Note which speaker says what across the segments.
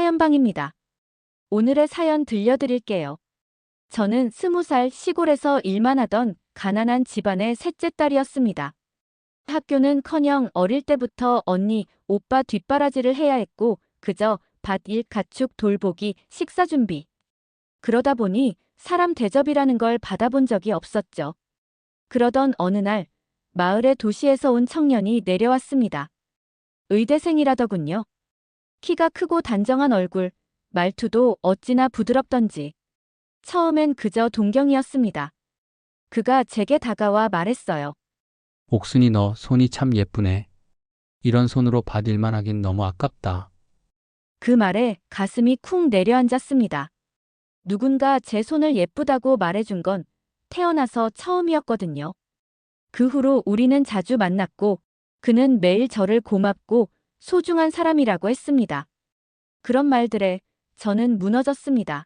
Speaker 1: 사연방입니다. 오늘의 사연 들려드릴게요. 저는 20살 시골에서 일만 하던 가난한 집안의 셋째 딸이었습니다. 학교는커녕 어릴 때부터 언니, 오빠 뒷바라지를 해야 했고 그저 밭일, 가축 돌보기, 식사 준비. 그러다 보니 사람 대접이라는 걸 받아본 적이 없었죠. 그러던 어느 날 마을의 도시에서 온 청년이 내려왔습니다. 의대생이라더군요. 키가 크고 단정한 얼굴, 말투도 어찌나 부드럽던지. 처음엔 그저 동경이었습니다. 그가 제게 다가와 말했어요.
Speaker 2: 옥순이 너 손이 참 예쁘네. 이런 손으로 밭일만 하긴 너무 아깝다.
Speaker 1: 그 말에 가슴이 쿵 내려앉았습니다. 누군가 제 손을 예쁘다고 말해준 건 태어나서 처음이었거든요. 그 후로 우리는 자주 만났고 그는 매일 저를 고맙고 소중한 사람이라고 했습니다. 그런 말들에 저는 무너졌습니다.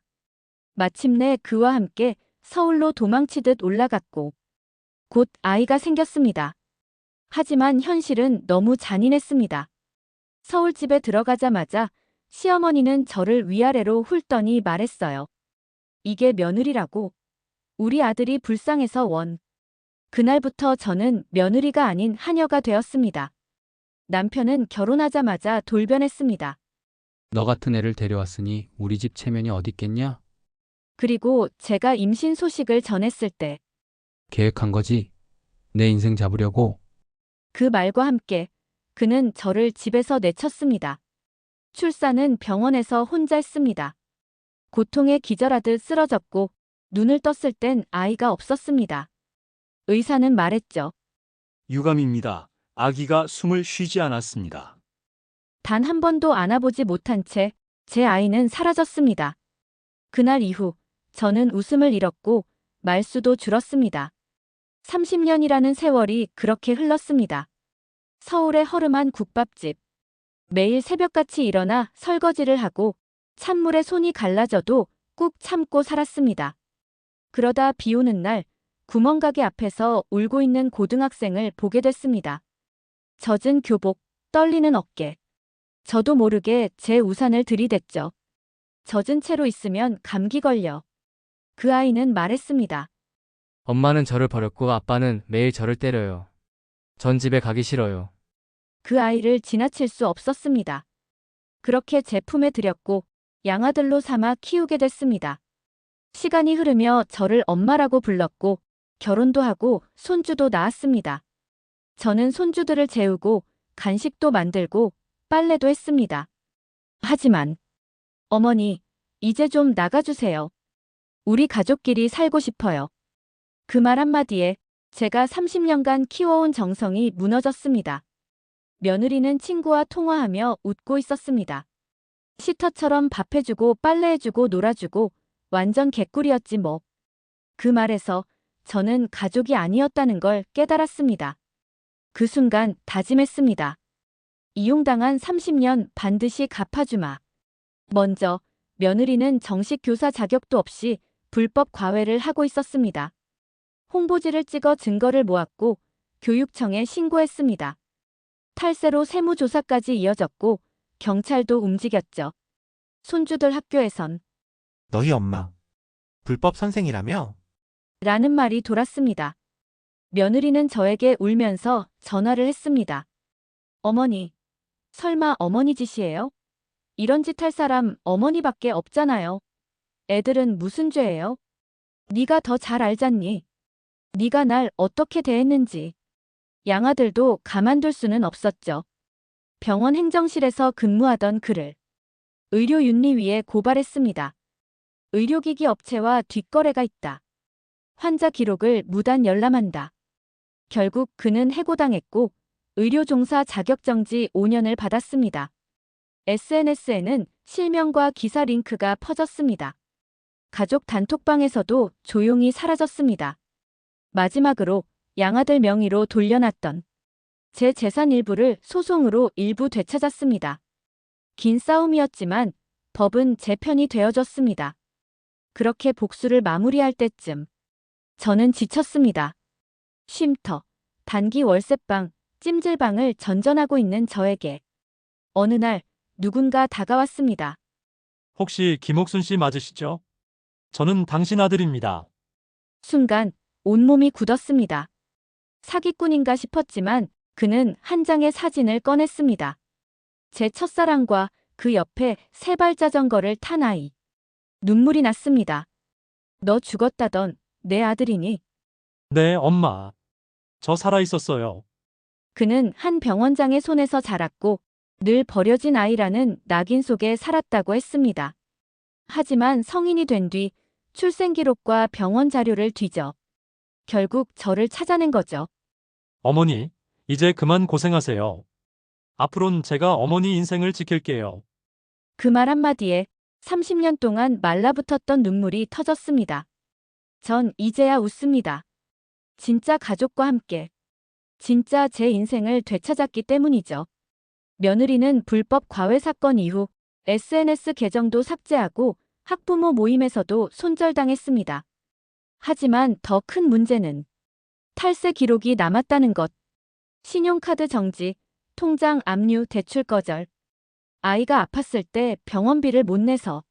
Speaker 1: 마침내 그와 함께 서울로 도망치듯 올라갔고 곧 아이가 생겼습니다. 하지만 현실은 너무 잔인했습니다. 서울집에 들어가자마자 시어머니는 저를 위아래로 훑더니 말했어요. 이게 며느리라고. 우리 아들이 불쌍해서 원. 그날부터 저는 며느리가 아닌 하녀가 되었습니다. 남편은 결혼하자마자 돌변했습니다.
Speaker 2: 너 같은 애를 데려왔으니 우리 집 체면이 어딨겠냐?
Speaker 1: 그리고 제가 임신 소식을 전했을 때
Speaker 2: 계획한 거지? 내 인생 잡으려고?
Speaker 1: 그 말과 함께 그는 저를 집에서 내쳤습니다. 출산은 병원에서 혼자 했습니다. 고통에 기절하듯 쓰러졌고 눈을 떴을 땐 아이가 없었습니다. 의사는 말했죠.
Speaker 3: 유감입니다. 아기가 숨을 쉬지 않았습니다.
Speaker 1: 단 한 번도 안아보지 못한 채 제 아이는 사라졌습니다. 그날 이후 저는 웃음을 잃었고 말수도 줄었습니다. 30년이라는 세월이 그렇게 흘렀습니다. 서울의 허름한 국밥집. 매일 새벽같이 일어나 설거지를 하고 찬물에 손이 갈라져도 꾹 참고 살았습니다. 그러다 비 오는 날 구멍가게 앞에서 울고 있는 고등학생을 보게 됐습니다. 젖은 교복, 떨리는 어깨. 저도 모르게 제 우산을 들이댔죠. 젖은 채로 있으면 감기 걸려. 그 아이는 말했습니다.
Speaker 4: 엄마는 저를 버렸고 아빠는 매일 저를 때려요. 전 집에 가기 싫어요.
Speaker 1: 그 아이를 지나칠 수 없었습니다. 그렇게 제 품에 들였고 양아들로 삼아 키우게 됐습니다. 시간이 흐르며 저를 엄마라고 불렀고 결혼도 하고 손주도 낳았습니다. 저는 손주들을 재우고 간식도 만들고 빨래도 했습니다. 하지만 어머니, 이제 좀 나가주세요. 우리 가족끼리 살고 싶어요. 그 말 한마디에 제가 30년간 키워온 정성이 무너졌습니다. 며느리는 친구와 통화하며 웃고 있었습니다. 시터처럼 밥해주고 빨래해주고 놀아주고 완전 개꿀이었지 뭐. 그 말에서 저는 가족이 아니었다는 걸 깨달았습니다. 그 순간 다짐했습니다. 이용당한 30년 반드시 갚아주마. 먼저 며느리는 정식 교사 자격도 없이 불법 과외를 하고 있었습니다. 홍보지를 찍어 증거를 모았고 교육청에 신고했습니다. 탈세로 세무조사까지 이어졌고 경찰도 움직였죠. 손주들 학교에선
Speaker 5: 너희 엄마 불법 선생이라며?
Speaker 1: 라는 말이 돌았습니다. 며느리는 저에게 울면서 전화를 했습니다. 어머니, 설마 어머니 짓이에요? 이런 짓 할 사람 어머니밖에 없잖아요. 애들은 무슨 죄예요? 네가 더 잘 알잖니. 네가 날 어떻게 대했는지. 양아들도 가만둘 수는 없었죠. 병원 행정실에서 근무하던 그를 의료윤리위에 고발했습니다. 의료기기 업체와 뒷거래가 있다. 환자 기록을 무단 열람한다. 결국 그는 해고당했고 의료종사 자격정지 5년을 받았습니다. SNS에는 실명과 기사 링크가 퍼졌습니다. 가족 단톡방에서도 조용히 사라졌습니다. 마지막으로 양아들 명의로 돌려놨던 제 재산 일부를 소송으로 일부 되찾았습니다. 긴 싸움이었지만 법은 제 편이 되어줬습니다. 그렇게 복수를 마무리할 때쯤 저는 지쳤습니다. 쉼터, 단기 월세방, 찜질방을 전전하고 있는 저에게 어느 날 누군가 다가왔습니다.
Speaker 3: 혹시 김옥순 씨 맞으시죠? 저는 당신 아들입니다.
Speaker 1: 순간 온몸이 굳었습니다. 사기꾼인가 싶었지만 그는 한 장의 사진을 꺼냈습니다. 제 첫사랑과 그 옆에 세발 자전거를 탄 아이. 눈물이 났습니다. 너 죽었다던 내 아들이니?
Speaker 3: 네, 엄마. 저 살아 있었어요.
Speaker 1: 그는 한 병원장의 손에서 자랐고 늘 버려진 아이라는 낙인 속에 살았다고 했습니다. 하지만 성인이 된 뒤 출생기록과 병원 자료를 뒤져 결국 저를 찾아낸 거죠.
Speaker 3: 어머니, 이제 그만 고생하세요. 앞으론 제가 어머니 인생을 지킬게요.
Speaker 1: 그 말 한마디에 30년 동안 말라붙었던 눈물이 터졌습니다. 전 이제야 웃습니다. 진짜 가족과 함께. 진짜 제 인생을 되찾았기 때문이죠. 며느리는 불법 과외 사건 이후 SNS 계정도 삭제하고 학부모 모임에서도 손절당했습니다. 하지만 더 큰 문제는 탈세 기록이 남았다는 것. 신용카드 정지, 통장 압류 대출 거절. 아이가 아팠을 때 병원비를 못 내서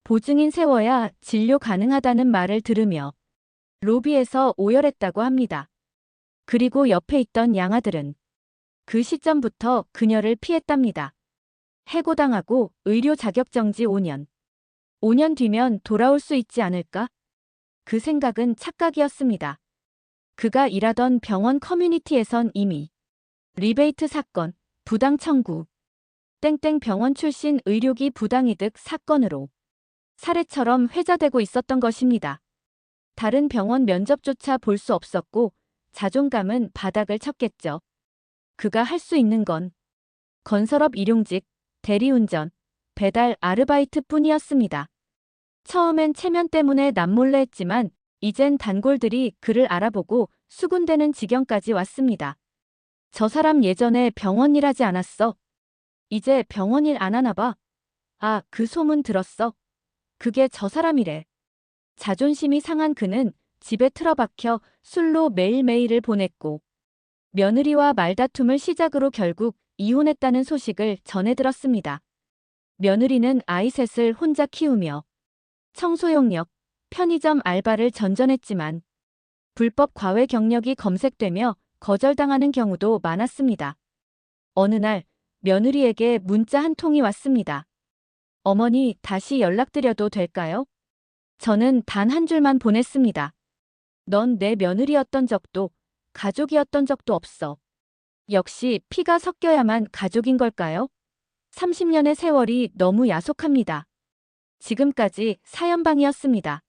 Speaker 1: 보증인 세워야 진료 가능하다는 말을 들으며 로비에서 오열했다고 합니다. 그리고 옆에 있던 양아들은 그 시점부터 그녀를 피했답니다. 해고당하고 의료 자격정지 5년. 5년 뒤면 돌아올 수 있지 않을까? 그 생각은 착각이었습니다. 그가 일하던 병원 커뮤니티에선 이미 리베이트 사건, 부당 청구, 땡땡 병원 출신 의료기 부당이득 사건으로 사례처럼 회자되고 있었던 것입니다. 다른 병원 면접조차 볼 수 없었고 자존감은 바닥을 쳤겠죠. 그가 할 수 있는 건 건설업 일용직, 대리운전, 배달 아르바이트 뿐이었습니다. 처음엔 체면 때문에 남몰래 했지만 이젠 단골들이 그를 알아보고 수군대는 지경까지 왔습니다. 저 사람 예전에 병원 일하지 않았어? 이제 병원 일 안 하나 봐. 아, 그 소문 들었어. 그게 저 사람이래. 자존심이 상한 그는 집에 틀어박혀 술로 매일매일을 보냈고 며느리와 말다툼을 시작으로 결국 이혼했다는 소식을 전해 들었습니다. 며느리는 아이 셋을 혼자 키우며 청소용역, 편의점 알바를 전전했지만 불법 과외 경력이 검색되며 거절당하는 경우도 많았습니다. 어느 날 며느리에게 문자 한 통이 왔습니다. 어머니, 다시 연락드려도 될까요? 저는 단 한 줄만 보냈습니다. 넌 내 며느리였던 적도 가족이었던 적도 없어. 역시 피가 섞여야만 가족인 걸까요? 30년의 세월이 너무 야속합니다. 지금까지 사연방이었습니다.